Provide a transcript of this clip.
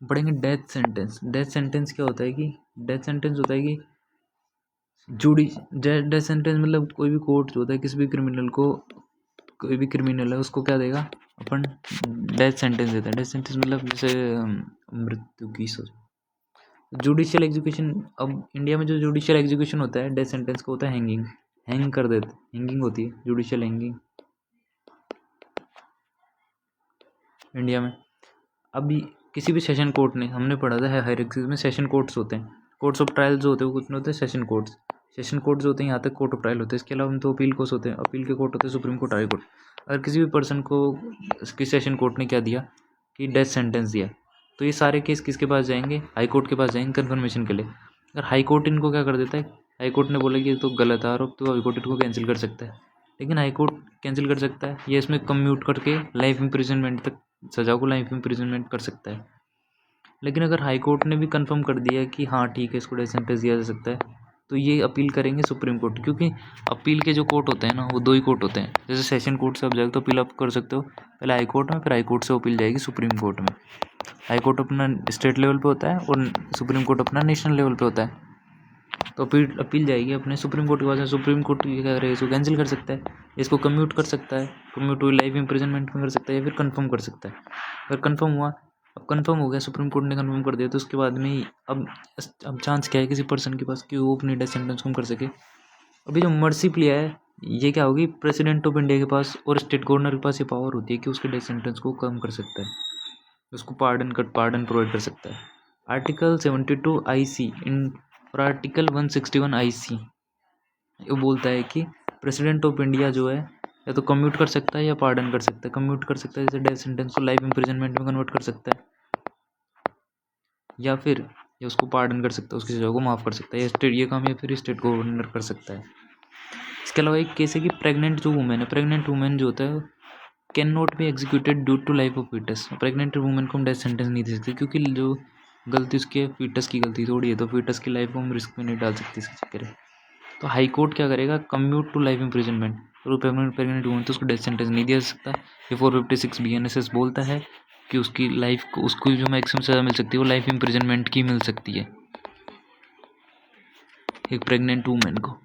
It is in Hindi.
पढ़ेंगे डेथ सेंटेंस। डेथ सेंटेंस क्या होता है कि डेथ सेंटेंस होता है कि डेथ सेंटेंस मतलब कोई भी कोर्ट जो होता है किसी भी क्रिमिनल को, कोई भी क्रिमिनल है उसको क्या देगा अपन, डेथ सेंटेंस देता है। डेथ सेंटेंस मतलब जैसे मृत्यु की जुडिशियल एग्जीक्यूशन। अब इंडिया में जो जुडिशियल एग्जीक्यूशन होता है डेथ सेंटेंस का होता है हैंगिंग, हैंग कर देते, हैंगिंग होती है जुडिशियल हैंगिंग इंडिया में। अभी किसी भी सेशन कोर्ट ने, हमने पढ़ा था हायरार्की में सेशन कोर्ट्स होते हैं, कोर्ट्स ऑफ ट्रायल जो होते हैं वो कुछ नहीं होते, सेशन कोर्ट्स। सेशन कोर्ट जो होते हैं यहाँ तक कोर्ट ऑफ ट्रायल होते हैं। इसके अलावा हम तो अपील कोर्ट होते हैं, अपील के कोर्ट होते हैं सुप्रीम कोर्ट, हाई कोर्ट। अगर किसी भी पर्सन को इसकी सेशन कोर्ट ने क्या दिया कि डेथ सेंटेंस दिया, तो ये सारे केस किसके पास जाएंगे, हाई कोर्ट के पास जाएंगे कन्फर्मेशन के लिए। अगर हाई कोर्ट इनको क्या कर देता है, हाई कोर्ट ने बोला कि ये तो गलत है आरोप, तो हाई कोर्ट इनको कैंसिल कर सकता है। लेकिन हाई कोर्ट कैंसिल कर सकता है या इसमें कम्यूट करके लाइफ इम्प्रिजनमेंट तक, सजा को लाइफ इम्प्रिजनमेंट कर सकता है। लेकिन अगर हाई कोर्ट ने भी कंफर्म कर दिया कि हाँ ठीक है इसको डेथ सेंटेंस दिया जा सकता है, तो ये अपील करेंगे सुप्रीम कोर्ट। क्योंकि अपील के जो कोर्ट होते हैं ना वो दो ही कोर्ट होते हैं। जैसे सेशन कोर्ट से आप जाए तो अपील आप कर सकते हो पहले हाई कोर्ट में, फिर हाई कोर्ट से अपील जाएगी सुप्रीम कोर्ट में। हाई कोर्ट अपना स्टेट लेवल पे होता है और सुप्रीम कोर्ट अपना नेशनल लेवल पे होता है। तो अपील जाएगी अपने सुप्रीम कोर्ट के पास। सुप्रीम कोर्ट क्या करेगा, इसको कैंसिल कर सकता है, इसको कम्यूट कर सकता है, कम्यूट हुई लाइफ इम्प्रिजनमेंट में कर सकता है, या फिर कंफर्म कर सकता है। अगर कंफर्म हुआ, अब कंफर्म हो गया, सुप्रीम कोर्ट ने कंफर्म कर दिया, तो उसके बाद में ही अब चांस क्या है किसी पर्सन के पास कि वो अपनी डेथ सेंटेंस कम कर सके। अभी जो मर्सी प्ली है ये क्या होगी, प्रेसिडेंट ऑफ इंडिया के पास और स्टेट गवर्नर के पास ये पावर होती है कि उसके डेथ सेंटेंस को कम कर सकता है, उसको पार्डन प्रोवाइड कर सकता है। आर्टिकल 72 IC इन और आर्टिकल 161 IC ये बोलता है कि प्रेसिडेंट ऑफ इंडिया जो है या तो कम्यूट कर सकता है या पार्डन कर सकता है। कम्यूट कर सकता है जैसे डेथ सेंटेंस को लाइफ इम्प्रिजनमेंट में कन्वर्ट कर सकता है, या फिर ये उसको पार्डन कर सकता है, उसकी सजा को माफ़ कर सकता है, या स्टेट ये काम या फिर स्टेट गवर्नर कर सकता है। इसके अलावा एक केस है कि प्रेग्नेंट जो वुमेन है, प्रेग्नेंट वुमेन जो होता है can not be executed due to life of foetus. Pregnant women को हम डेथ सेंटेंस नहीं दे सकते क्योंकि जो गलती उसके फीटस की गलती थोड़ी है, तो फीटस की लाइफ को हम रिस्क में नहीं डाल सकते इसके चक्कर में। तो हाई कोर्ट क्या करेगा, कम्यूट टू लाइफ इम्प्रिजनमेंट, और प्रेग्नेंट वुमेन तो उसको डेथ सेंटेंस नहीं दिया जा सकता। ये 456 BNSS बोलता है कि उसकी लाइफ को, उसको जो मैक्सिमम सज़ा मिल सकती है वो लाइफ इम्प्रिजनमेंट की मिल सकती है एक प्रेग्नेंट वुमेन को।